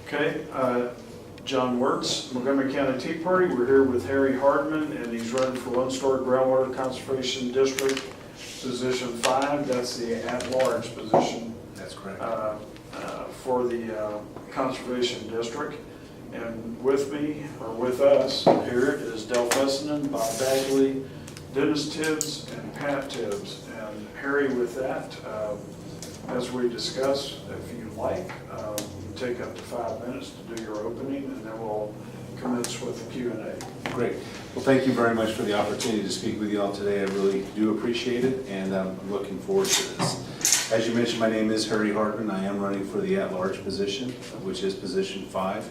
Okay, John Wirtz, Montgomery County Tea Party. We're here with Harry Hardman, and he's running for Lone Star Groundwater Conservation District, position 5. That's the at-large position. That's correct. For the Conservation District. And with me, or with us here, is Del Fessenden, Bob Bagley, Dennis Tibbs, and Pat Tibbs. And Harry, with that, as we discussed, if you like, you take up to 5 minutes to do your opening, and then we'll commence with the Q&A. Great. Well, thank you very much for the opportunity to speak with you all today. I really do appreciate it, and I'm looking forward to this. As you mentioned, my name is Harry Hardman. I am running for the at-large position, which is position 5.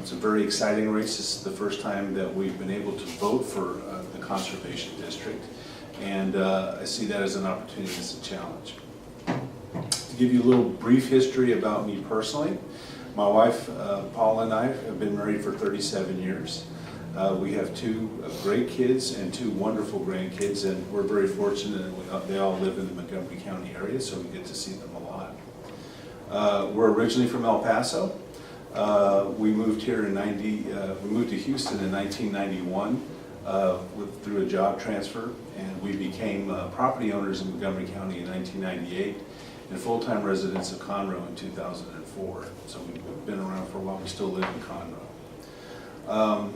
It's a very exciting race. This is the first time that we've been able to vote for the Conservation District, and I see that as an opportunity, as a challenge. To give you a little brief history about me personally, my wife, Paula, and I have been married for 37 years. We have 2 great kids and 2 wonderful grandkids, and we're very fortunate that they all live in the Montgomery County area, so we get to see them a lot. We're originally from El Paso. We moved here in we moved to Houston in 1991 through a job transfer, and we became property owners in Montgomery County in 1998 and full-time residents of Conroe in 2004. So we've been around for a while. We still live in Conroe.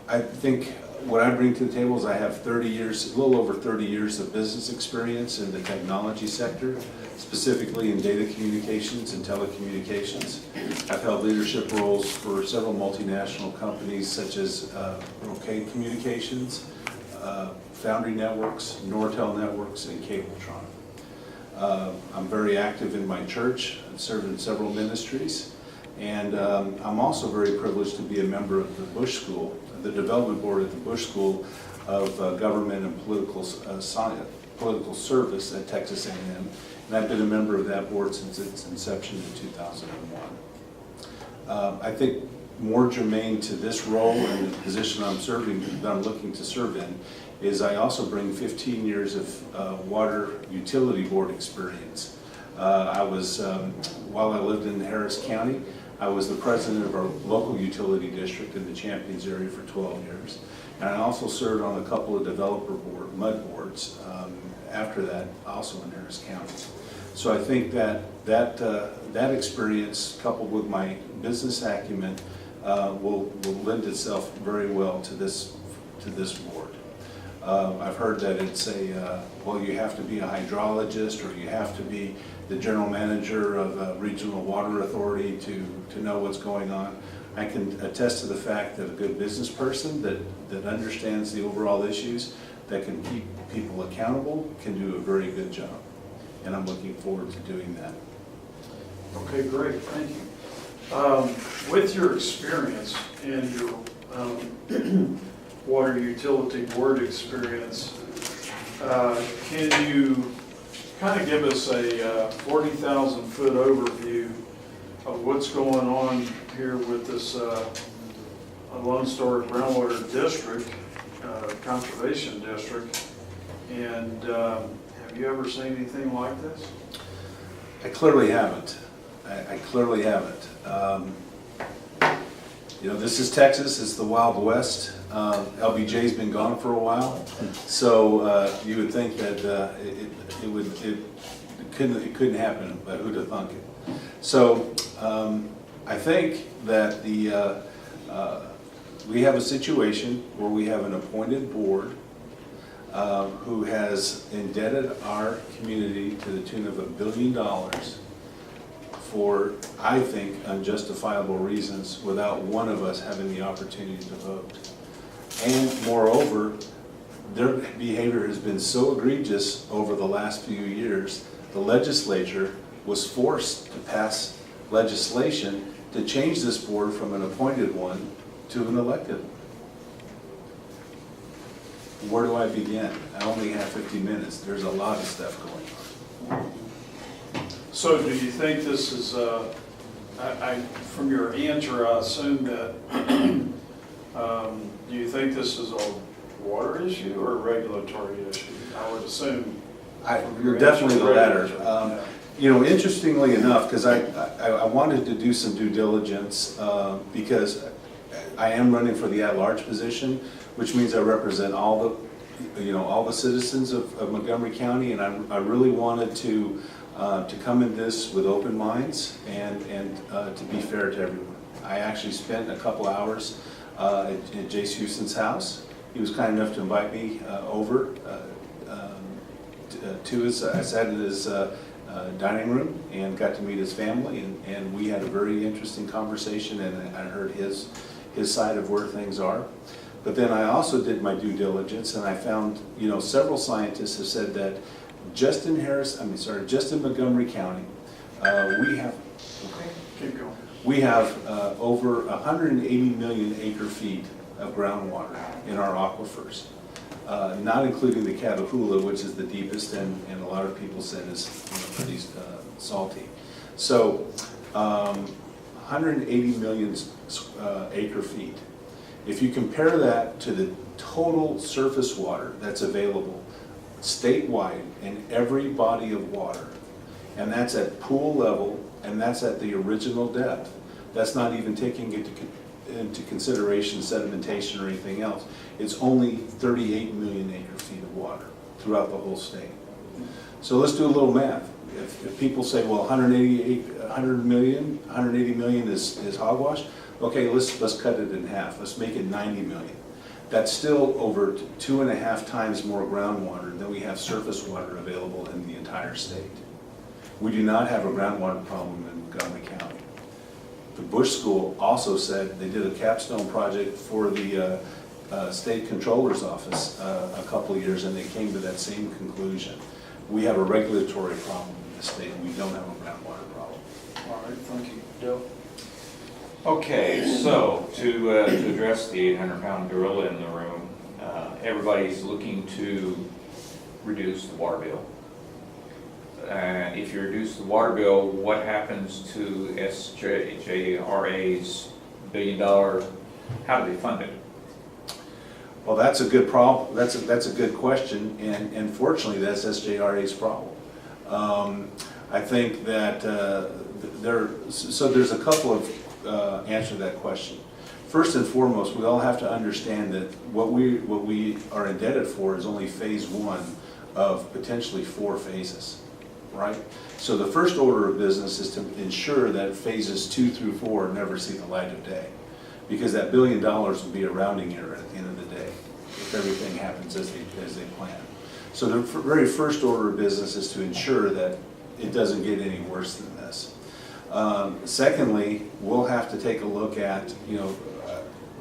I think what I bring to the table is I have 30 years, a little over 30 years of business experience in the technology sector, specifically in data communications and telecommunications. I've held leadership roles for several multinational companies such as Brocade Communications, Foundry Networks, Nortel Networks, and Cabletron. I'm very active in my church. I've served in several ministries, and I'm also very privileged to be a member of the Bush School, the development board at the Bush School of Government and Political Service at Texas A&M, and I've been a member of that board since its inception in 2001. I think more germane to this role and the position that I'm looking to serve in is I also bring 15 years of water utility board experience. While I lived in Harris County, I was the president of our local utility district in the Champions area for 12 years. And I also served on a couple of developer mud boards after that, also in Harris County. So I think that experience, coupled with my business acumen, will lend itself very well to this board. I've heard that it's well, you have to be a hydrologist, or you have to be the general manager of a regional water authority to know what's going on. I can attest to the fact that a good business person that understands the overall issues, that can keep people accountable, can do a very good job. And I'm looking forward to doing that. Okay, great, thank you. With your experience and your water utility board experience, can you kind of give us a 40,000-foot overview of what's going on here with this Lone Star Groundwater District, Conservation District, and have you ever seen anything like this? I clearly haven't. I clearly haven't. You know, this is Texas. It's the Wild West. LBJ's been gone for a while, so you would think that it couldn't happen, but who'd have thunk it? So I think that we have a situation where we have an appointed board who has indebted our community to the tune of $1 billion for, I think, unjustifiable reasons, without one of us having the opportunity to vote. And moreover, their behavior has been so egregious over the last few years, the legislature was forced to pass legislation to change this board from an appointed one to an elected one. Where do I begin? I only have 50 minutes. There's a lot of stuff going on. So do you think this is, from your answer, I assume that, do you think this is a water issue or a regulatory issue? I would assume. You're definitely the latter. You know, interestingly enough, because I wanted to do some due diligence, because I am running for the at-large position, which means I represent all the citizens of Montgomery County, and I really wanted to come in this with open minds and to be fair to everyone. I actually spent a couple hours at Jace Houston's house. He was kind enough to invite me over to his, I sat in his dining room and got to meet his family, and we had a very interesting conversation, and I heard his side of where things are. But then I also did my due diligence, and I found, you know, several scientists have said that just in Montgomery County, Keep going. we have over 180 million acre feet of groundwater in our aquifers, not including the Catahoula, which is the deepest, and a lot of people said is, you know, pretty salty. So 180 million acre feet. If you compare that to the total surface water that's available statewide in every body of water, and that's at pool level, and that's at the original depth, that's not even taking into consideration sedimentation or anything else, it's only 38 million acre feet of water throughout the whole state. So let's do a little math. If people say, well, 180 million is hogwash, okay, let's cut it in half. Let's make it 90 million. That's still over 2.5 times more groundwater than we have surface water available in the entire state. We do not have a groundwater problem in Montgomery County. The Bush School also said they did a capstone project for the state controller's office a couple of years, and they came to that same conclusion. We have a regulatory problem in the state, and we don't have a groundwater problem. All right, thank you. Dale? Okay, so to address the 800-pound gorilla in the room, everybody's looking to reduce the water bill. And if you reduce the water bill, what happens to SJRA's $1 billion? How do they fund it? Well, that's a good problem. That's a good question, and fortunately, that's SJRA's problem. I think that there's a couple of answers to that question. First and foremost, we all have to understand that what we are indebted for is only phase one of potentially 4 phases, right? So the first order of business is to ensure that phases 2 through 4 never see the light of day, because that $1 billion will be a rounding error at the end of the day if everything happens as they plan. So the very first order of business is to ensure that it doesn't get any worse than this. Secondly, we'll have to take a look at, you know,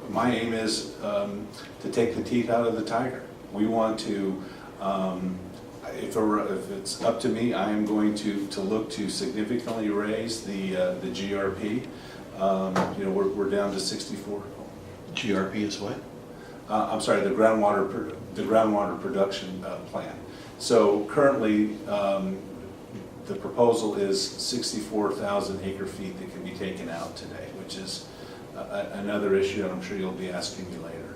my aim is to take the teeth out of the tiger. We want to, if it's up to me, I am going to look to significantly raise the GRP. You know, we're down to 64. GRP is what? I'm sorry, the groundwater production plan. So currently, the proposal is 64,000 acre feet that can be taken out today, which is another issue, and I'm sure you'll be asking me later.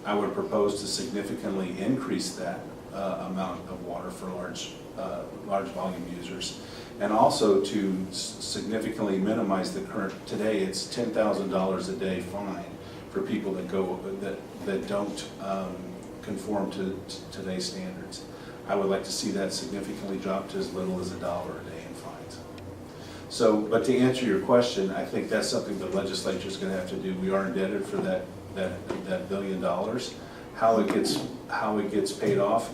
I would propose to significantly increase that amount of water for large volume users, and also to significantly minimize the current. Today, it's $10,000 a day fine for people that don't conform to today's standards. I would like to see that significantly dropped to as little as $1 a day in fines. So, but to answer your question, I think that's something the legislature is going to have to do. We are indebted for that $1 billion. How it gets paid off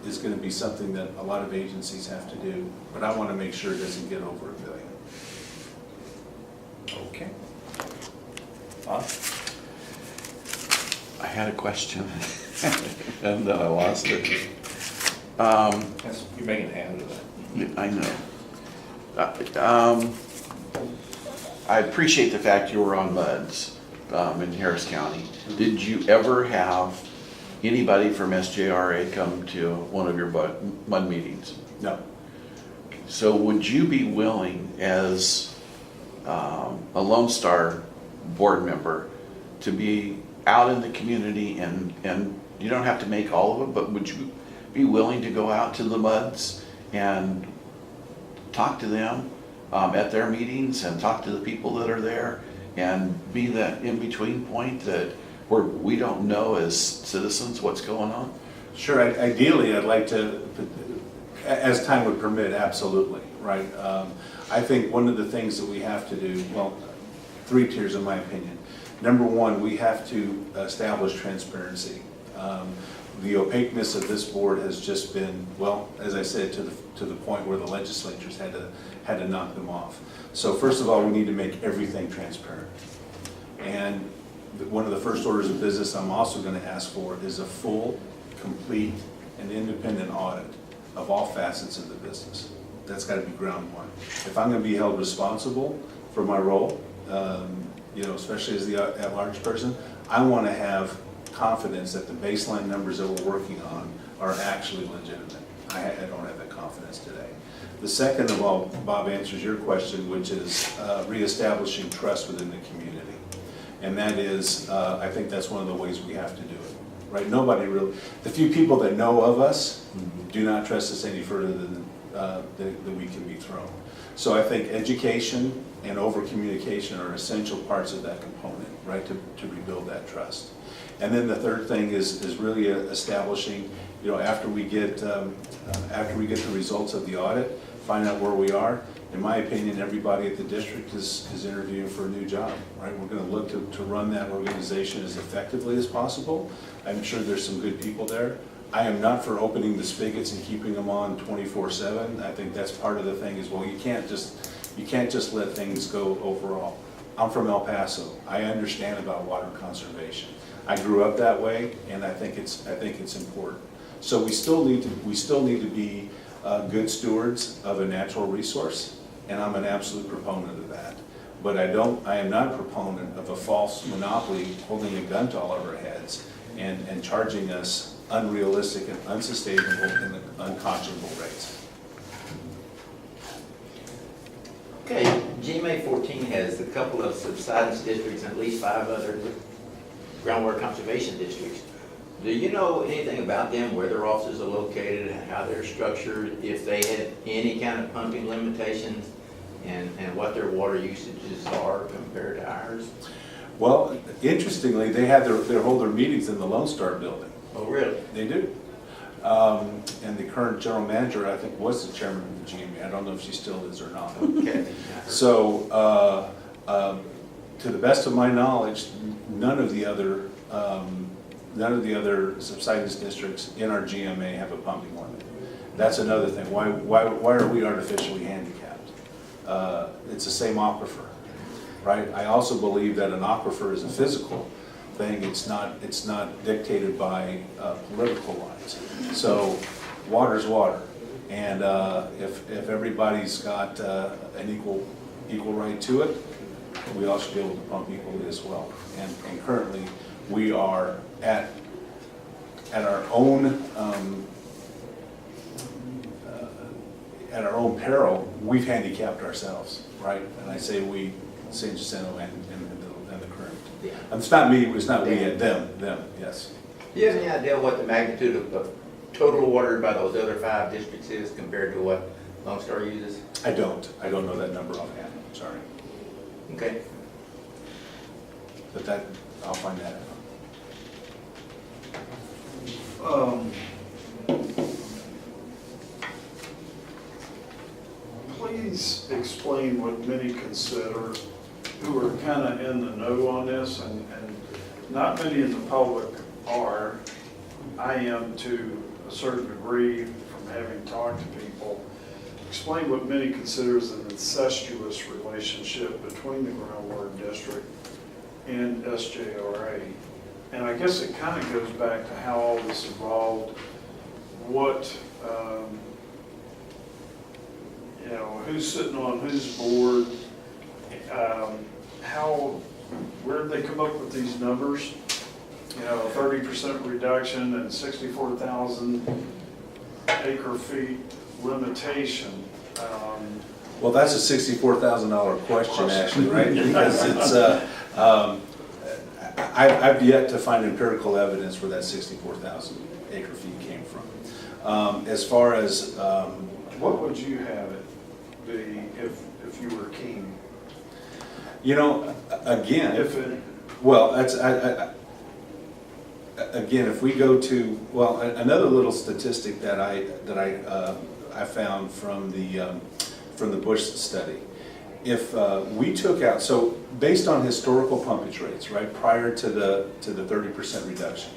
is going to be something that a lot of agencies have to do. But I want to make sure it doesn't get over $1 billion. Okay. I had a question and then I lost it. You're making a habit of that. I know. I appreciate the fact you were on MUDs in Harris County. Did you ever have anybody from SJRA come to one of your MUD meetings? No. So would you be willing, as a Lone Star board member, to be out in the community, and you don't have to make all of it, but would you be willing to go out to the MUDs and talk to them at their meetings and talk to the people that are there and be that in-between point that where we don't know as citizens what's going on? Sure, ideally, I'd like to, as time would permit, absolutely, right? I think one of the things that we have to do, well, 3 tiers in my opinion. Number one, we have to establish transparency. The opaqueness of this board has just been, well, as I said, to the point where the legislatures had to knock them off. So first of all, we need to make everything transparent. And one of the first orders of business I'm also going to ask for is a full, complete, and independent audit of all facets of the business. That's got to be ground one. If I'm going to be held responsible for my role, especially as the at-large person, I want to have confidence that the baseline numbers that we're working on are actually legitimate. I don't have that confidence today. The second of all, Bob answers your question, which is reestablishing trust within the community. And that is, I think that's one of the ways we have to do it, right? Nobody really, the few people that know of us do not trust us any further than that we can be thrown. So I think education and over-communication are essential parts of that component, right, to rebuild that trust. And then the third thing is really establishing, after we get the results of the audit, find out where we are. In my opinion, everybody at the district is interviewing for a new job, right? We're going to look to run that organization as effectively as possible. I'm sure there's some good people there. I am not for opening the spigots and keeping them on 24/7. I think that's part of the thing as well. You can't just let things go overall. I'm from El Paso. I understand about water conservation. I grew up that way, and I think it's important. So we still need to be good stewards of a natural resource, and I'm an absolute proponent of that. But I am not a proponent of a false monopoly holding a gun to all of our heads and charging us unrealistic and unsustainable and unconscionable rates. Okay, GMA 14 has a couple of subsidence districts and at least 5 other groundwater conservation districts. Do you know anything about them, where their offices are located, how they're structured, if they had any kind of pumping limitations, and what their water usages are compared to ours? Well, interestingly, they hold their meetings in the Lone Star building. Oh, really? They do. And the current general manager, I think, was the chairman of the GMA. I don't know if she still is or not. Okay. So, to the best of my knowledge, none of the other subsidence districts in our GMA have a pumping limit. That's another thing. Why are we artificially handicapped? It's the same aquifer, right? I also believe that an aquifer is a physical thing. It's not dictated by political lines. So water's water, and if everybody's got an equal right to it, we all should be able to pump equally as well. And currently, we are at our own peril. We've handicapped ourselves, right? And I say we, San Jacinto and the current. Yeah. And it's not me. It's not we. Them. Yes. Do you have any idea what the magnitude of total water by those other 5 districts is compared to what Lone Star uses? I don't know that number offhand. Sorry. Okay. But that, I'll find that out. Please explain what many consider, who are kind of in the know on this, and not many in the public are. I am to a certain degree from having talked to people. Explain what many considers an incestuous relationship between the groundwater district and SJRA. And I guess it kind of goes back to how all this evolved, what, who's sitting on whose board, where did they come up with these numbers? 30% reduction and 64,000 acre feet limitation. Well, that's a $64,000 question, actually, right? Because it's, I've yet to find empirical evidence where that 64,000 acre feet came from. As far as, What would you have it be if you were king? you know, again, If it, well, that's, again, if we go to, well, another little statistic that I found from the Bush study. If we took out, so based on historical pumpage rates, right, prior to the 30% reduction,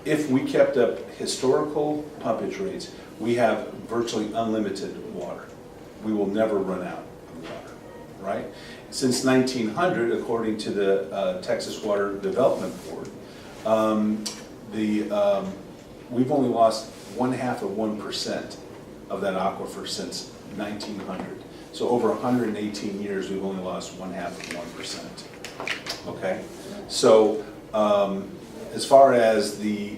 if we kept up historical pumpage rates, we have virtually unlimited water. We will never run out of water, right? Since 1900, according to the Texas Water Development Board, we've only lost 1/2% of that aquifer since 1900. So over 118 years, we've only lost 1/2%. Okay, so as far as the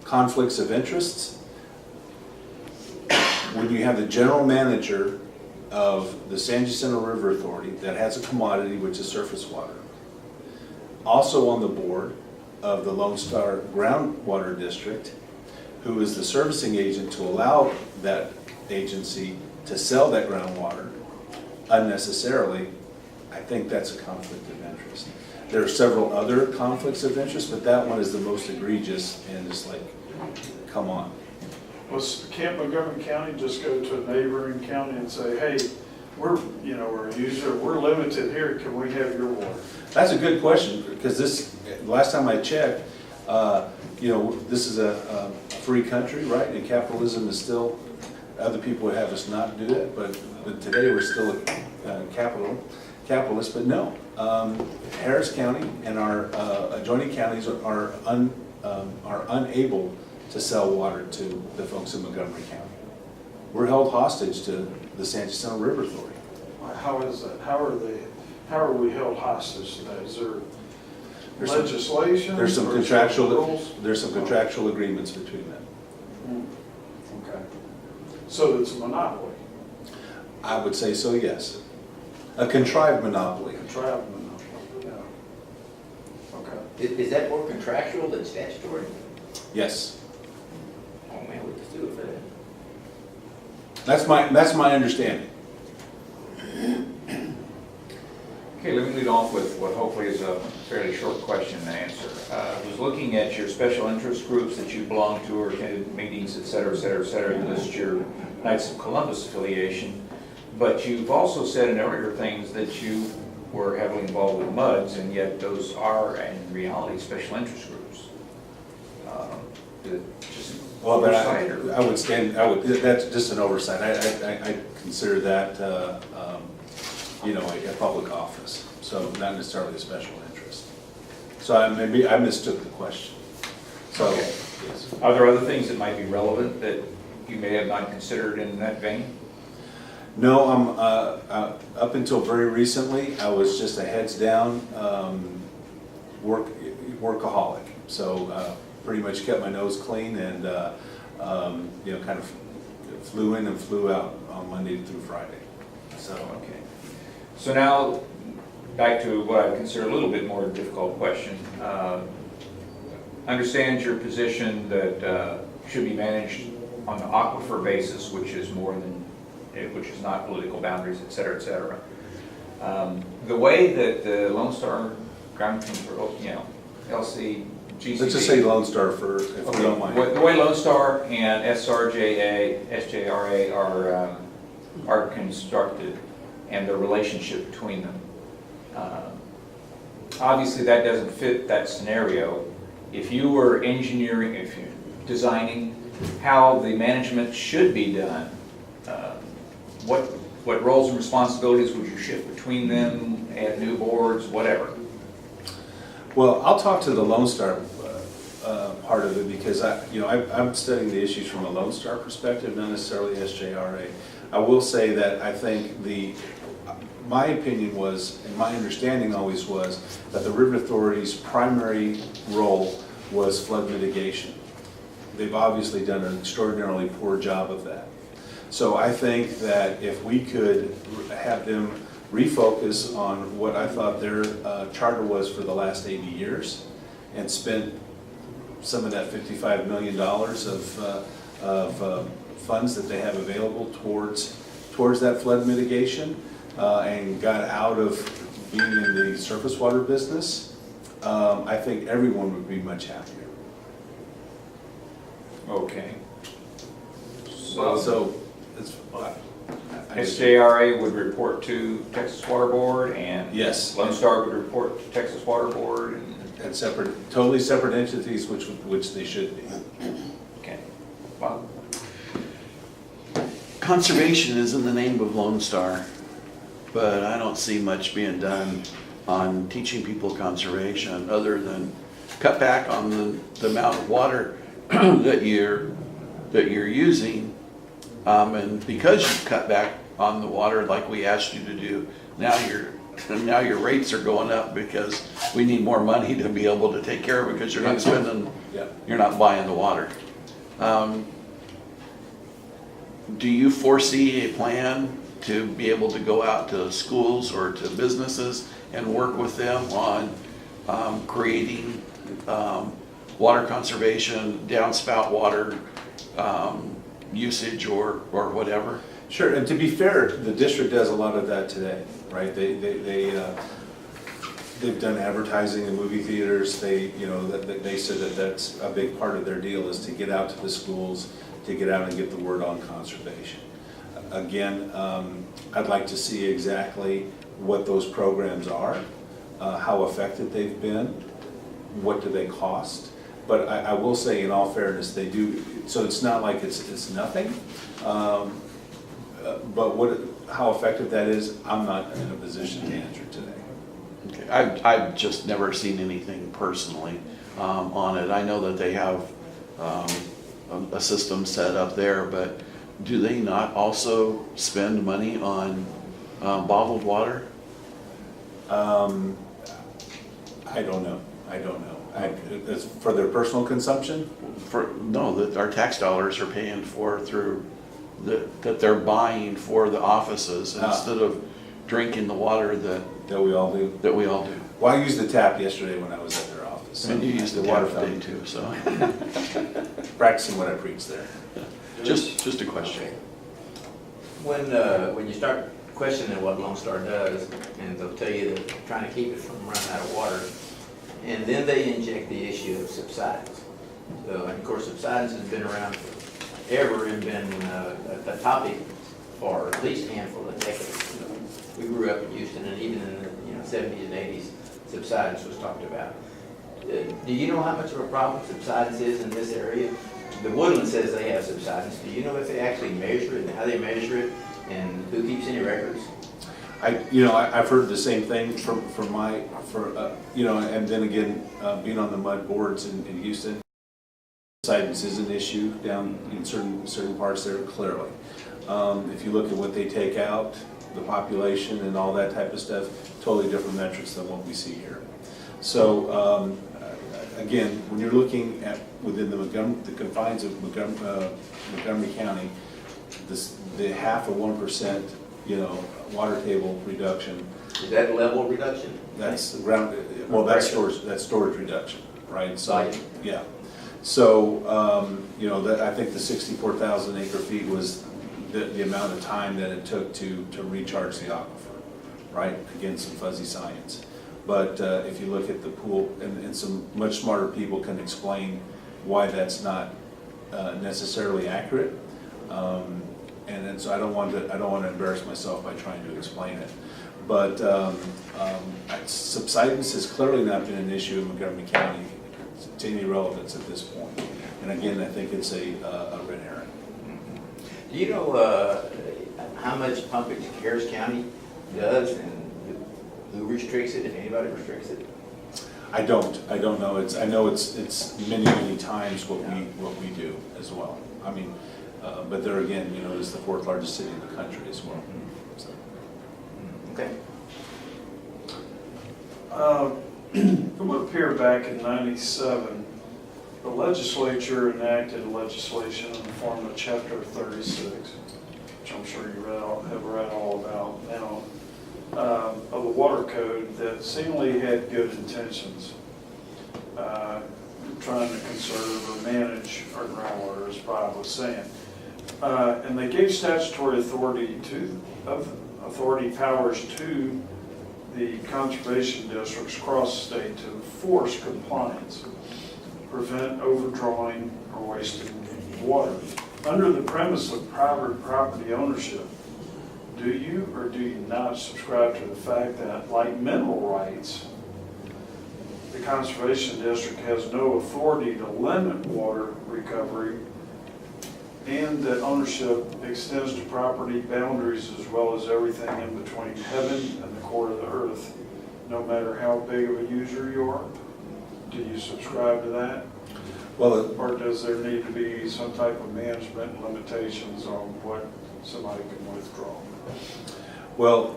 conflicts of interests, when you have the general manager of the San Jacinto River Authority that has a commodity, which is surface water, also on the board of the Lone Star Groundwater District, who is the servicing agent to allow that agency to sell that groundwater unnecessarily, I think that's a conflict of interest. There are several other conflicts of interest, but that one is the most egregious, and it's like, come on. can't Montgomery County just go to a neighboring county and say, hey, we're a user, we're limited here, can we have your water? That's a good question, because last time I checked, this is a free country, right? And capitalism is still, other people would have us not do it, but today we're still a capitalist, but no. Harris County and our adjoining counties are unable to sell water to the folks in Montgomery County. We're held hostage to the San Jacinto River Authority. How is that? How are we held hostage to that? Is there legislation? There's some or contractual, rules? there's some contractual agreements between them. Okay. So it's a monopoly, I would say so, yes. A contrived monopoly. contrived monopoly, yeah. Okay. Is that more contractual than statutory? Yes. Oh, man, we just do it for that. That's my understanding. Okay, let me lead off with what hopefully is a fairly short question and answer. I was looking at your special interest groups that you belong to or attended meetings, et cetera, et cetera, et cetera. You list your Knights of Columbus affiliation, but you've also said in earlier things that you were heavily involved with MUDs, and yet those are, in reality, special interest groups. Just Well, but oversight or- that's just an oversight. I consider that, a public office, so not necessarily a special interest. So I mistook the question. So, Okay. yes. Are there other things that might be relevant that you may have not considered in that vein? No, up until very recently, I was just a heads down workaholic. So pretty much kept my nose clean and kind of flew in and flew out on Monday through Friday. So Okay. So now, back to what I consider a little bit more difficult question. Understand your position that should be managed on an aquifer basis, which is not political boundaries, et cetera, et cetera. The way that the Lone Star Ground Control, LSGCD. let's just say Lone Star if we don't mind. The way Lone Star and SJRA are constructed and the relationship between them. Obviously, that doesn't fit that scenario. If you were engineering, if you're designing how the management should be done, what roles and responsibilities would you shift between them, add new boards, whatever? Well, I'll talk to the Lone Star part of it because I'm studying the issues from a Lone Star perspective, not necessarily SJRA. I will say that I think my opinion was, and my understanding always was, that the River Authority's primary role was flood mitigation. They've obviously done an extraordinarily poor job of that. So I think that if we could have them refocus on what I thought their charter was for the last 80 years and spent some of that $55 million of funds that they have available towards that flood mitigation and got out of being in the surface water business, I think everyone would be much happier. Okay. So it's, I just- SJRA would report to Texas Water Board, and Yes. Lone Star would report to Texas Water Board, and separate, totally separate entities, which they should be. okay. Wow. Conservation is in the name of Lone Star, but I don't see much being done on teaching people conservation other than cut back on the amount of water that you're using. And because you cut back on the water like we asked you to do, now your rates are going up because we need more money to be able to take care of it because you're not spending, Yeah. you're not buying the water. Do you foresee a plan to be able to go out to schools or to businesses and work with them on creating water conservation, downspout water usage or whatever? Sure, and to be fair, the district does a lot of that today, right? They've done advertising in movie theaters. They said that that's a big part of their deal is to get out to the schools, to get out and get the word on conservation. Again, I'd like to see exactly what those programs are, how effective they've been, what do they cost. But I will say, in all fairness, they do, so it's not like it's nothing. But how effective that is, I'm not in a position to answer today. Okay. I've just never seen anything personally on it. I know that they have a system set up there, but do they not also spend money on bottled water? I don't know. It's for their personal consumption? No, that our tax dollars are paying for through, that they're buying for the offices instead of drinking the water that We all do. we all do. Well, I used the tap yesterday when I was at their office. And you use the water today too, so. Practicing what I preach there. Just a question. When you start questioning what Lone Star does, and they'll tell you they're trying to keep it from running out of water, and then they inject the issue of subsidence. So, and of course, subsidence has been around forever and been a topic for at least a handful of decades. We grew up in Houston, and even in the 70s and 80s, subsidence was talked about. Do you know how much of a problem subsidence is in this area? The Woodland says they have subsidence. Do you know if they actually measure it and how they measure it, and who keeps any records? I've heard the same thing and then again, being on the mud boards in Houston, subsidence is an issue down in certain parts there, clearly. If you look at what they take out, the population and all that type of stuff, totally different metrics than what we see here. So again, when you're looking at within the confines of Montgomery County, the 0.5% water table reduction. Is that level reduction? That's that's storage reduction, right? So Volume. yeah. So I think the 64,000 acre feet was the amount of time that it took to recharge the aquifer, right? Again, some fuzzy science. But if you look at the pool, and some much smarter people can explain why that's not necessarily accurate. And then, so I don't want to embarrass myself by trying to explain it. But subsidence has clearly not been an issue in Montgomery County to any relevance at this point. And again, I think it's a red herring. Do you know how much pumping Harris County does, and who restricts it, if anybody restricts it? I don't know. I know it's many times what we do as well. I mean, but there again, it's the 4th largest city in the country as well. So. Okay. It would appear back in '97, the legislature enacted legislation in the form of Chapter 36, which I'm sure you have read all about. Now, of the water code that seemingly had good intentions, trying to conserve or manage our groundwater, as Bob was saying. And they gave statutory authority powers to the conservation districts across the state to enforce compliance, prevent overdrawing or wasting water. Under the premise of private property ownership, do you or do you not subscribe to the fact that, like mineral rights, the conservation district has no authority to limit water recovery, and that ownership extends to property boundaries as well as everything in between heaven and the core of the earth, no matter how big of a user you are? Do you subscribe to that? Well, Or does there need to be some type of management limitations on what somebody can withdraw? well,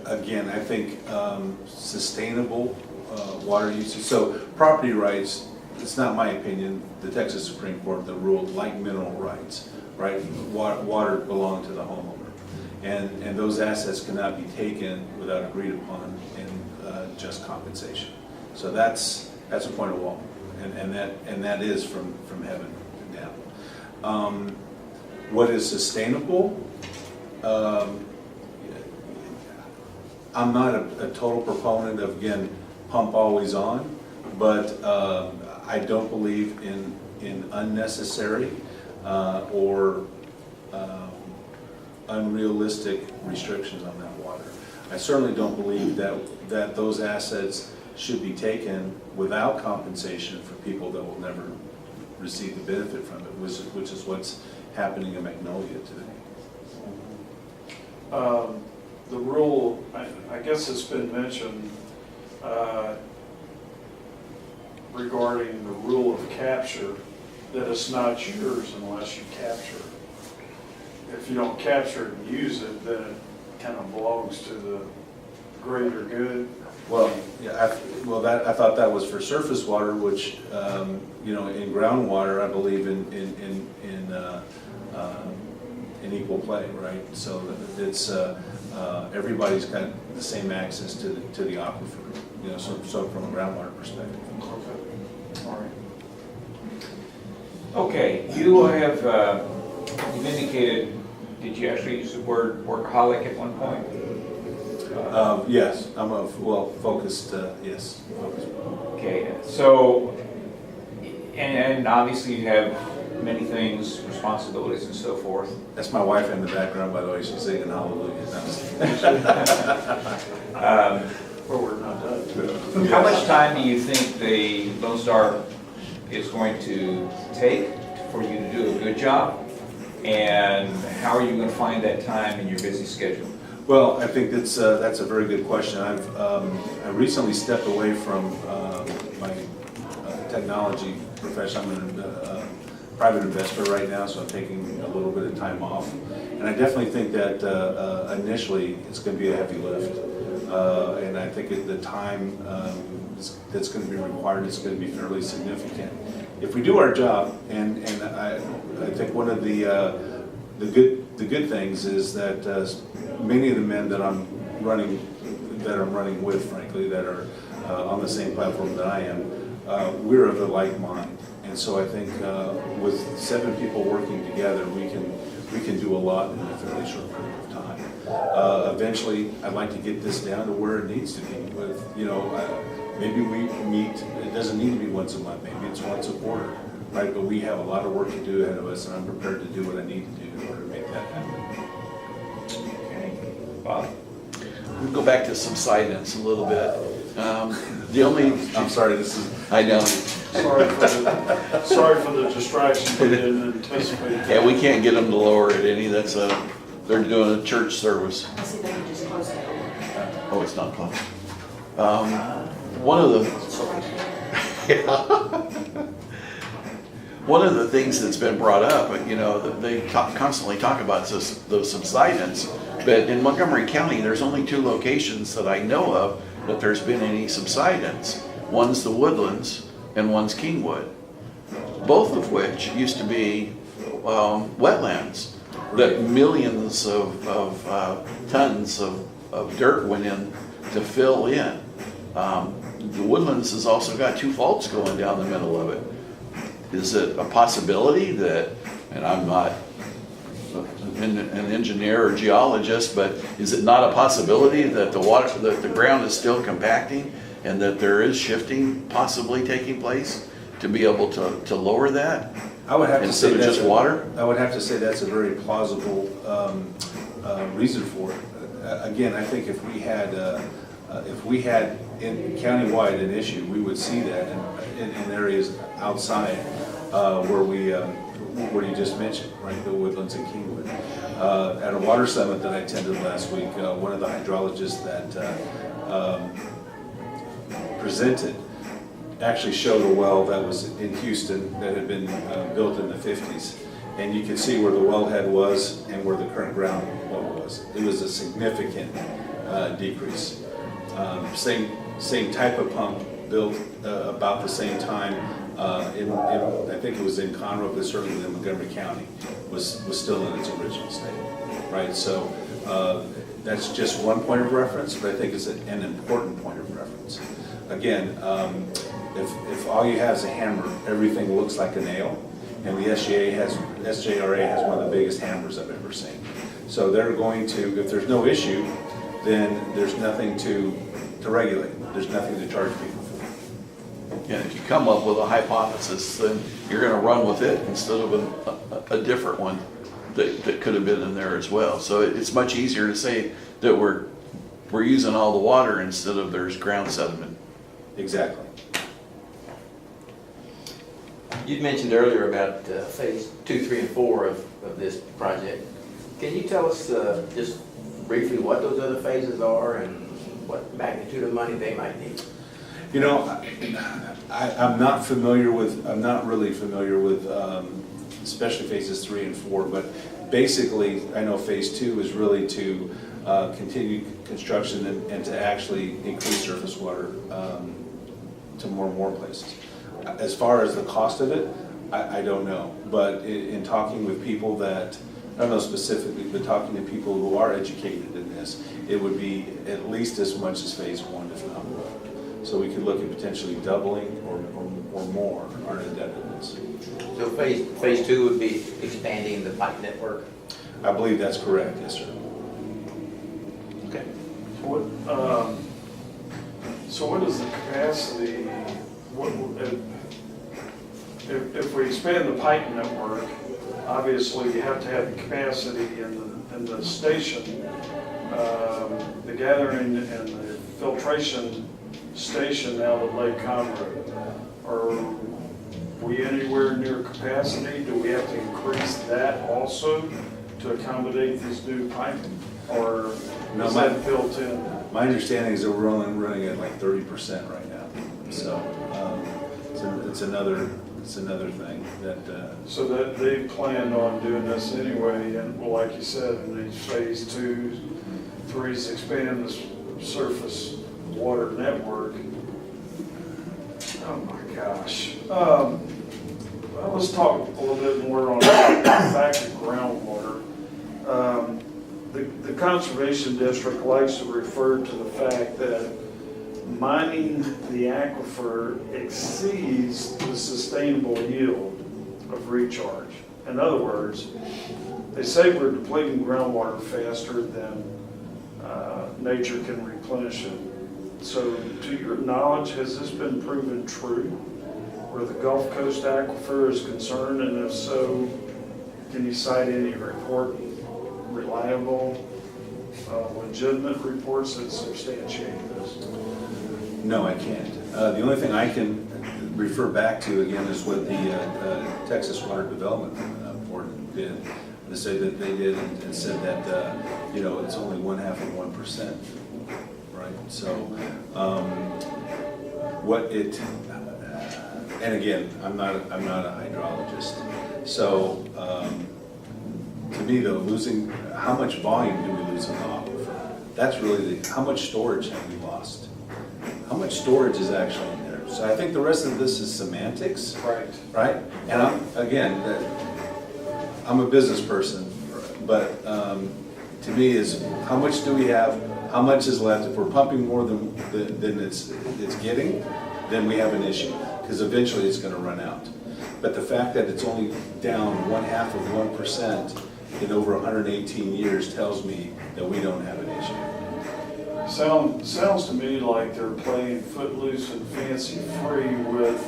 again, I think sustainable water usage, so property rights, it's not my opinion, the Texas Supreme Court, the rule, like mineral rights, right? Water belongs to the homeowner. And those assets cannot be taken without agreed upon in just compensation. So that's a point of law, and that is from heaven down. What is sustainable? I'm not a total proponent of, again, pump always on, but I don't believe in unnecessary or unrealistic restrictions on that water. I certainly don't believe that those assets should be taken without compensation for people that will never receive the benefit from it, which is what's happening in Magnolia today. The rule, I guess it's been mentioned regarding the rule of capture, that it's not yours unless you capture it. If you don't capture it and use it, then it kind of belongs to the greater good. Well, yeah, I thought that was for surface water, which, in groundwater, I believe in equal play, right? So that it's, everybody's got the same access to the aquifer, so from a groundwater perspective. Okay. All right. Okay, you have, you've indicated, did you actually use the word workaholic at one point? Yes, I'm focused, yes. Focused. Okay, so, and obviously you have many things, responsibilities and so forth. That's my wife in the background, by the way, she's singing hallelujah. Well, we're not done. How much time do you think the Lone Star is going to take for you to do a good job? And how are you going to find that time in your busy schedule? Well, I think that's a very good question. I recently stepped away from my technology profession. I'm a private investor right now, so I'm taking a little bit of time off. And I definitely think that initially it's going to be a heavy lift. And I think the time that's going to be required is going to be fairly significant. If we do our job, and I think one of the good things is that many of the men that I'm running with, frankly, that are on the same platform that I am, we're of the like mind. And so I think with 7 people working together, we can do a lot in a fairly short period of time. Eventually, I'd like to get this down to where it needs to be. With maybe we meet. It doesn't need to be once a month. Maybe it's once a quarter, right? But we have a lot of work to do ahead of us, and I'm prepared to do what I need to do in order to make that happen. Okay, Bob? We'll go back to subsidence a little bit. The only, I'm sorry. This is. I know. Sorry for the distraction. We didn't anticipate. Yeah, we can't get them to lower it any. That's they're doing a church service. I see they can just close that door. Oh, it's not closed. One of the things that's been brought up, they constantly talk about those subsidence, but in Montgomery County, there's only 2 locations that I know of that there's been any subsidence. One's the Woodlands and one's Kingwood, both of which used to be wetlands that millions of tons of of dirt went in to fill in. The Woodlands has also got 2 faults going down the middle of it. Is it a possibility that, and I'm not an engineer or geologist, but is it not a possibility that the ground is still compacting and that there is shifting possibly taking place to be able to lower that? I would have to say Instead of that's just water? I would have to say that's a very plausible reason for it. Again, I think if we had in countywide an issue, we would see that in areas outside where you just mentioned, right, the Woodlands and Kingwood. At a water summit that I attended last week, one of the hydrologists that presented actually showed a well that was in Houston that had been built in the 50s. And you could see where the wellhead was and where the current ground level was. It was a significant decrease. Same type of pump built about the same time I think it was in Conroe, but certainly in Montgomery County, was still in its original state, right? So that's just one point of reference, but I think it's an important point of reference. Again, if all you have is a hammer, everything looks like a nail, and the SJRA has one of the biggest hammers I've ever seen. So they're going to, if there's no issue, then there's nothing to regulate. There's nothing to charge people for. And if you come up with a hypothesis, then you're gonna run with it instead of a different one that could have been in there as well. So it's much easier to say that we're using all the water instead of there's ground sediment. Exactly. You'd mentioned earlier about phase 2, 3, and 4 of this project. Can you tell us just briefly what those other phases are and what magnitude of money they might need? You know, I'm not really familiar with, especially phases 3 and 4, but basically, I know phase 2 is really to continue construction and to actually increase surface water to more and more places. As far as the cost of it, I don't know, but in talking with people that, I don't know specifically, but talking to people who are educated in this, it would be at least as much as phase 1, if not more. So we could look at potentially doubling or more our indebtedness. So phase 2 would be expanding the pipe network? I believe that's correct, yes, sir. Okay. So what is the capacity, if we expand the pipe network, obviously you have to have the capacity in the station, the gathering and the filtration station out at Lake Conroe. Are we anywhere near capacity? Do we have to increase that also to accommodate this new piping? Or is that built in? My understanding is that we're only running at like 30% right now. So it's another thing that. So that they planned on doing this anyway, and well, like you said, in these phase 2, 3s expand this surface water network. Oh my gosh. Well, let's talk a little bit more on back to groundwater. The Conservation District likes to refer to the fact that mining the aquifer exceeds the sustainable yield of recharge. In other words, they say we're depleting groundwater faster than nature can replenish it. So to your knowledge, has this been proven true where the Gulf Coast aquifer is concerned? And if so, can you cite any reliable, legitimate reports that substantiate this? No, I can't. The only thing I can refer back to again is what the Texas Water Development Board did. They say that they did and said that it's only 0.5%, right? So and again, I'm not a hydrologist. So to me though, how much volume do we lose in the aquifer? That's really how much storage have we lost? How much storage is actually in there? So I think the rest of this is semantics. Right? And I'm a business person, but to me is how much do we have how much is left. If we're pumping more than it's getting, then we have an issue, because eventually it's gonna run out. But the fact that it's only down 0.5% in over 118 years tells me that we don't have an issue. Sounds to me like they're playing footloose and fancy free with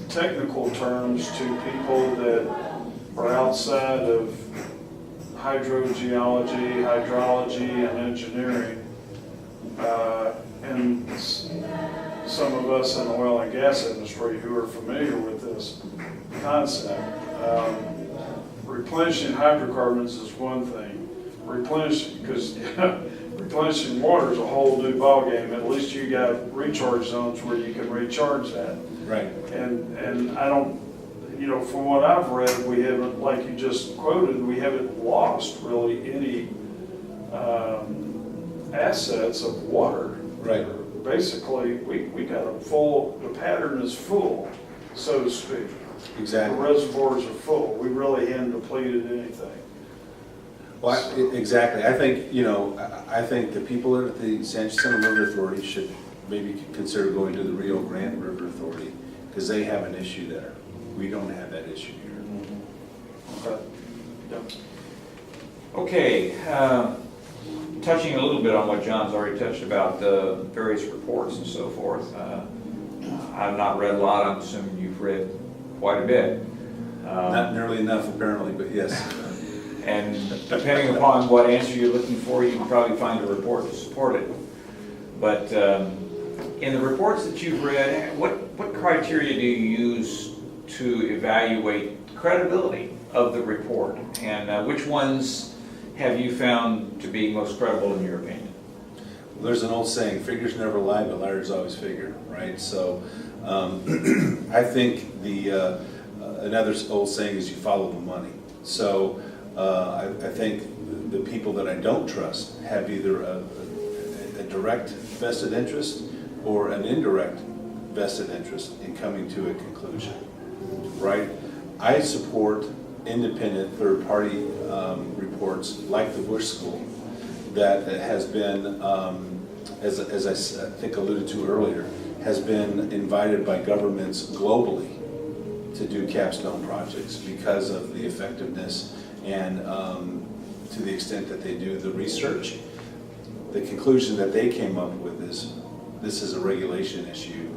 technical terms to people that are outside of hydrogeology, hydrology, and engineering. And some of us in the oil and gas industry who are familiar with this concept. Replenishing hydrocarbons is one thing. Replenishing water is a whole new ballgame. At least you got recharge zones where you can recharge that. Right. And I don't, from what I've read, we haven't, like you just quoted, we haven't lost really any assets of water. Right. Basically, we got the pattern is full, so to speak. Exactly. The reservoirs are full. We really hadn't depleted anything. Well, exactly. I think, I think the people at the San Jacinto River Authority should maybe consider going to the Rio Grande River Authority, because they have an issue there. We don't have that issue here. Okay. Yep. Okay, touching a little bit on what John's already touched about, the various reports and so forth. I've not read a lot. I'm assuming you've read quite a bit. Not nearly enough, apparently, but yes. And depending upon what answer you're looking for, you can probably find a report to support it. But in the reports that you've read, what criteria do you use to evaluate credibility of the report? And which ones have you found to be most credible in your opinion? Well, there's an old saying, figures never lie, but liars always figure, right? So I think another old saying is you follow the money. So I think the people that I don't trust have either a direct vested interest or an indirect vested interest in coming to a conclusion, right? I support independent third-party reports like the Bush School that has been, as I think alluded to earlier, has been invited by governments globally to do capstone projects because of the effectiveness and to the extent that they do the research. The conclusion that they came up with is this is a regulation issue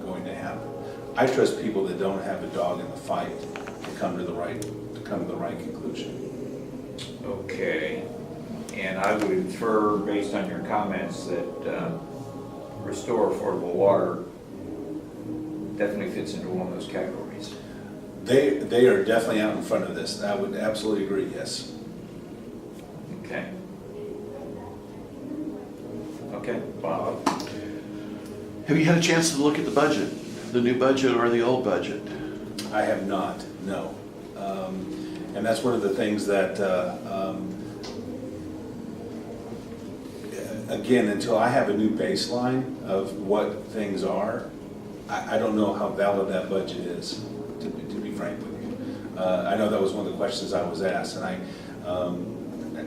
going to happen. I trust people that don't have a dog in the fight to come to the right conclusion. Okay, and I would infer based on your comments that restore affordable water definitely fits into one of those categories. They are definitely out in front of this. I would absolutely agree, yes. Okay. Okay, Bob. Have you had a chance to look at the budget, the new budget or the old budget? I have not, no. And that's one of the things that, again, until I have a new baseline of what things are, I don't know how valid that budget is, to be frank with you. I know that was one of the questions I was asked, and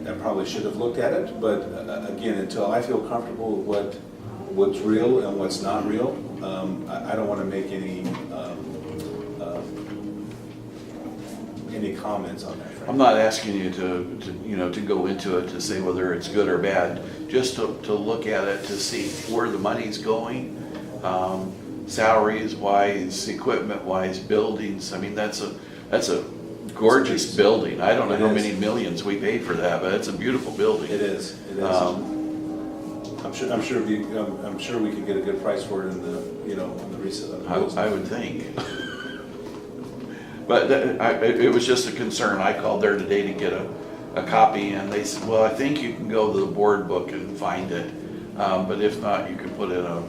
I probably should have looked at it, but again, until I feel comfortable with what's real and what's not real, I don't want to make any comments on that. Frankly. I'm not asking you to go into it to say whether it's good or bad, just to look at it to see where the money's going, salaries wise, equipment wise, buildings. I mean, that's a gorgeous building. I don't know how many millions we paid for that, but it's a beautiful building. It is. It is. I'm sure we could get a good price for it in the recent. I would think. But it was just a concern. I called there today to get a copy, and they said, well, I think you can go to the board book and find it. But if not, you can put in a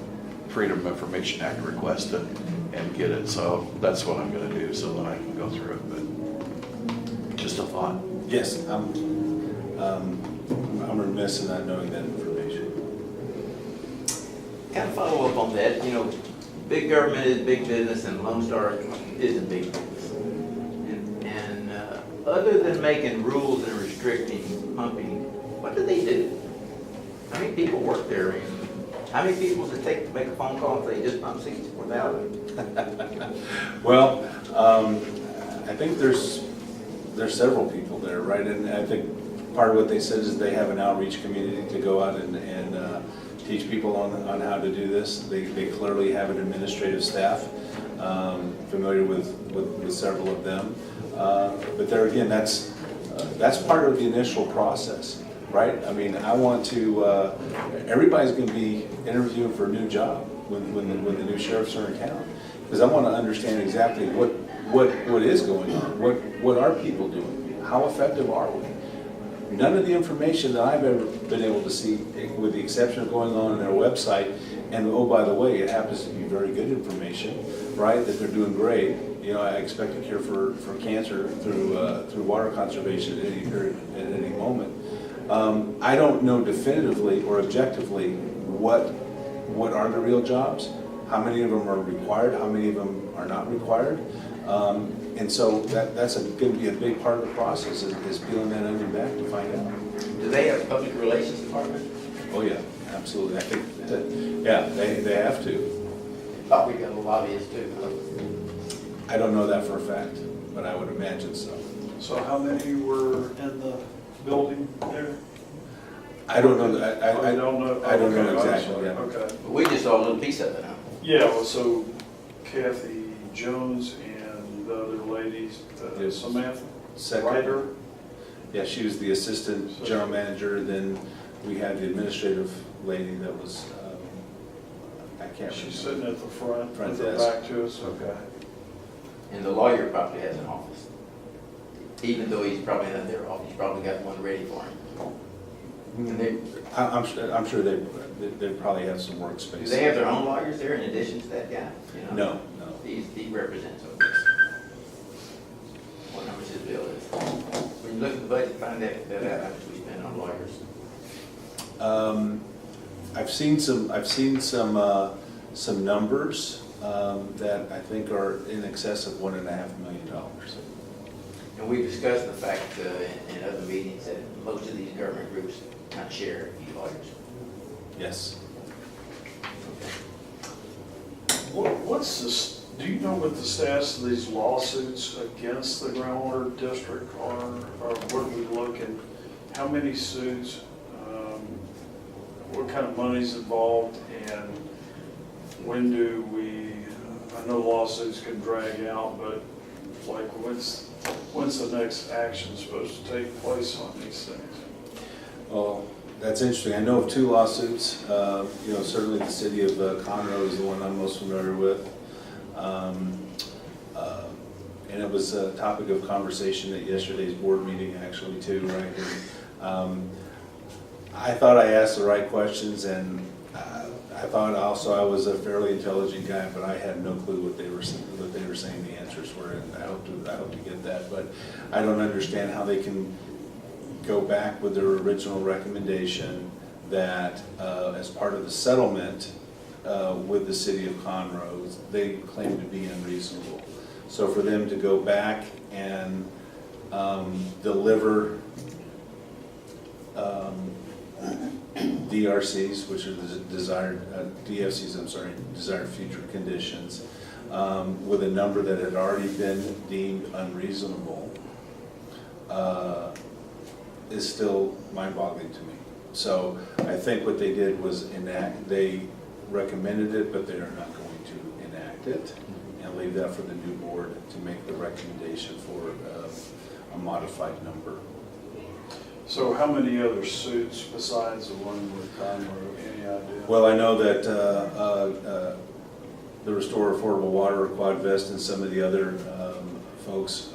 Freedom of Information Act request and get it. So that's what I'm going to do so that I can go through it. But just a thought. Yes, I'm remiss in not knowing that information. Kind of follow up on that, big government is big business and Lone Star isn't big business. And other than making rules and restricting pumping, What do they do? How many people work there? And how many people does it take to make a phone call and say, just pump 64,000? Well, I think there's several people there, right? And I think part of what they said is they have an outreach community to go out and teach people on how to do this. They clearly have an administrative staff, familiar with several of them. But there again, that's part of the initial process, right? I mean, I want to, everybody's gonna be interviewing for a new job when the new sheriffs are in town. Because I want to understand exactly what is going on, what are people doing, how effective are we? None of the information that I've ever been able to see, with the exception of going on their website, and oh, by the way, it happens to be very good information, right, that they're doing great. You know, I expect a cure for cancer through water conservation at any moment. I don't know definitively or objectively what are the real jobs, how many of them are required, how many of them are not required. And so that's going to be a big part of the process is peeling that onion back to find out. Do they have a public relations department? Oh, yeah, absolutely. I think that, yeah, they have to. Probably got a lobbyist too. I don't know that for a fact, but I would imagine so. So how many were in the building there? I don't know. I don't know. I don't know Okay, I'm exactly, sorry. yeah. Okay. But we just saw a little piece of it, huh? Yeah, well, so Kathy Jones and the other ladies, Yes. Samantha Second, Ryder. yeah, she was the assistant general manager. Then we had the administrative lady that was, I can't remember. She's sitting at the front Front with her desk. back to us. Okay. And the lawyer probably has an office. Even though he's probably not their office, he's probably got one ready for him. And they, I'm sure they probably have some workspace. do they have their own lawyers there in addition to that guy? You know? No. He represents them. What how much his bill is. When you look at the budget, find that out how much we spend on lawyers. I've seen some numbers that I think are in excess of $1.5 million. And we've discussed the fact in other meetings that most of these government groups not share these lawyers. Yes. What's this, do you know what the status of these lawsuits against the groundwater district are? Or what we look at, how many suits, what kind of money's involved, and when do we, I know lawsuits can drag out, but like when's the next action supposed to take place on these things? Well, that's interesting. I know of 2 lawsuits. You know, certainly the city of Conroe is the one I'm most familiar with. And it was a topic of conversation at yesterday's board meeting actually too, right? And, I thought I asked the right questions, and I thought also I was a fairly intelligent guy, but I had no clue what they were saying the answers were, and I hope to get that. But I don't understand how they can go back with their original recommendation that as part of the settlement with the city of Conroe, they claim to be unreasonable. So for them to go back and deliver DRCs, which are the DFCs, desired future conditions, with a number that had already been deemed unreasonable, is still mind-boggling to me. So I think what they did was they recommended it, but they are not going to enact it, and leave that for the new board to make the recommendation for a modified number. So how many other suits besides the one with Conroe, any idea? Well, I know that the Restore Affordable Water, Quadvest, and some of the other folks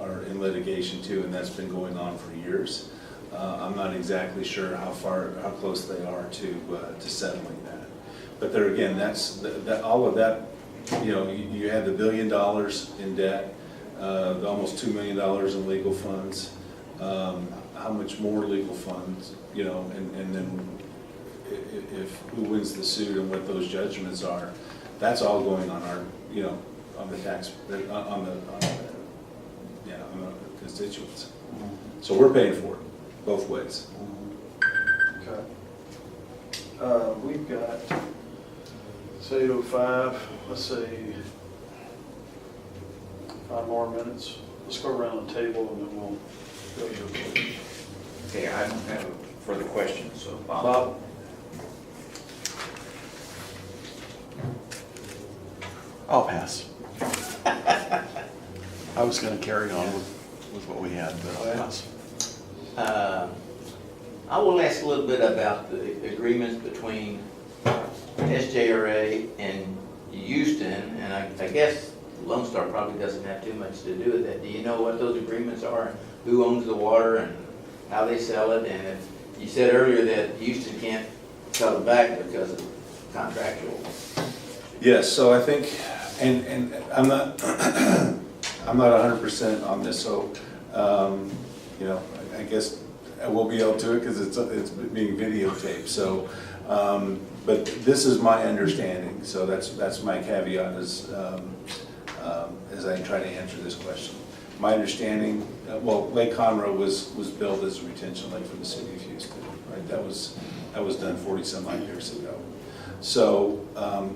are in litigation too, and that's been going on for years. I'm not exactly sure how close they are to settling that. But there again, all of that. You know, you had the $1 billion in debt, almost $2 million in legal funds. How much more legal funds, you know, and then if who wins the suit and what those judgments are, that's all going on our, you know, on the tax, on the constituents. So we're paying for it. both ways. Okay. We've got, it's 8:05, let's say 5 more minutes. Let's go around the table and then we'll go to the. Okay, I don't have further questions, so Bob. Bob? I'll pass. I was gonna carry on with what we had, but I'll pass. I will ask a little bit about the agreements between SJRA and Houston, and I guess Lone Star probably doesn't have too much to do with that. Do you know what those agreements are, and who owns the water, and how they sell it? And if, you said earlier that Houston can't sell it back because of contractual. Yes, so I think, and I'm not, I'm not 100% on this, so, you know, I guess I will be able to it because it's being videotaped, so, but this is my understanding, so that's my caveat as I try to answer this question. My understanding, well, Lake Conroe was built as a retention lake for the city of Houston, right? That was done 40-some-odd years ago. So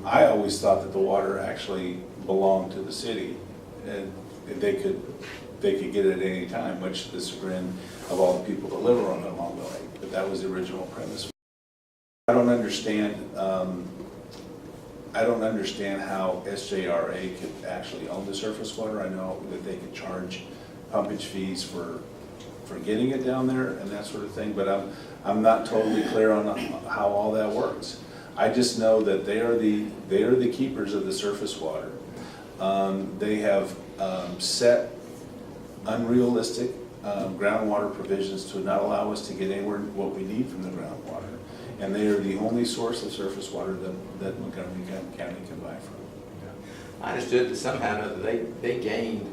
I always thought that the water actually belonged to the city, and they could get it at any time, much to the chagrin of all the people that live along the lake. But that was the original premise. I don't understand. I don't understand how SJRA could actually own the surface water. I know that they could charge pumpage fees for getting it down there and that sort of thing, but I'm not totally clear on how all that works. I just know that they are the keepers of the surface water. They have set unrealistic groundwater provisions to not allow us to get anywhere what we need from the groundwater. And they are the only source of surface water that Montgomery County can buy from. I understood that somehow or other they gained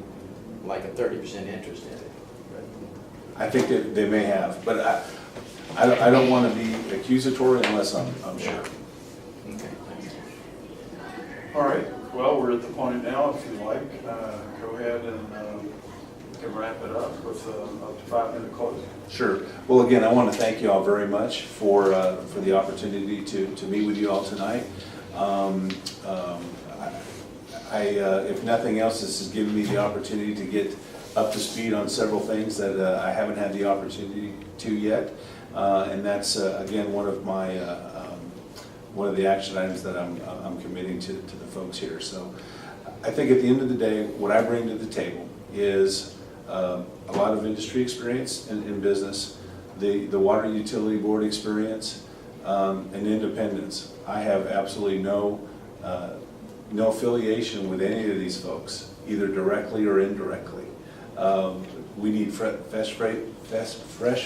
like a 30% interest in it. I think that they may have, but I don't want to be accusatory unless I'm sure. Okay, thanks. All right, well, we're at the point now, if you like, go ahead and we can wrap it up with up to 5-minute closing. Sure. Well, again, I want to thank you all very much for the opportunity to meet with you all tonight. If nothing else, this has given me the opportunity to get up to speed on several things that I haven't had the opportunity to yet, and that's again one of the action items that I'm committing to the folks here. So, I think at the end of the day, what I bring to the table is a lot of industry experience in business, the water utility board experience, and independence. I have absolutely no affiliation with any of these folks, either directly or indirectly. We need fresh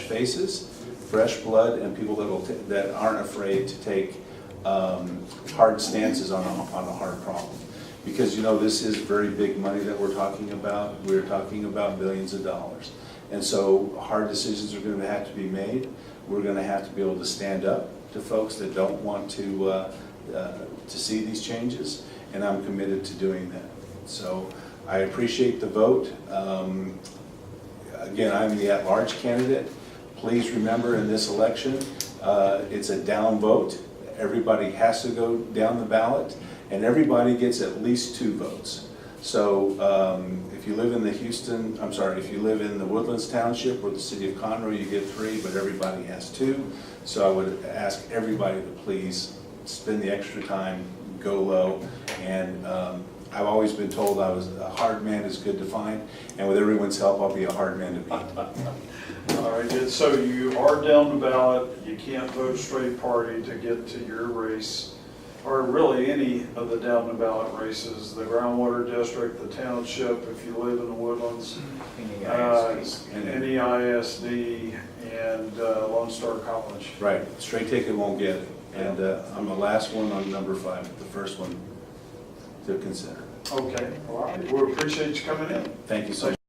faces, fresh blood, and people that aren't afraid to take hard stances on a hard problem. Because, you know, this is very big money that we're talking about. We're talking about billions of dollars. And so hard decisions are going to have to be made. We're going to have to be able to stand up to folks that don't want to see these changes, and I'm committed to doing that. So I appreciate the vote. Again, I'm the at-large candidate. Please remember in this election, it's a down vote. Everybody has to go down the ballot, and everybody gets at least 2 votes. So if you live in if you live in the Woodlands Township or the city of Conroe, you get 3, but everybody has 2. So I would ask everybody to please spend the extra time, go low, and I've always been told I was a hard man is good to find, and with everyone's help, I'll be a hard man to beat. All right, so you are down the ballot, you can't vote straight party to get to your race, or really any of the down the ballot races, the groundwater district, the township, if you live in the Woodlands, any ISD, and Lone Star College. Right, straight ticket won't get it, and I'm the last one on number 5, the first one to consider. Okay, all right, we appreciate you coming in. Thank you so much.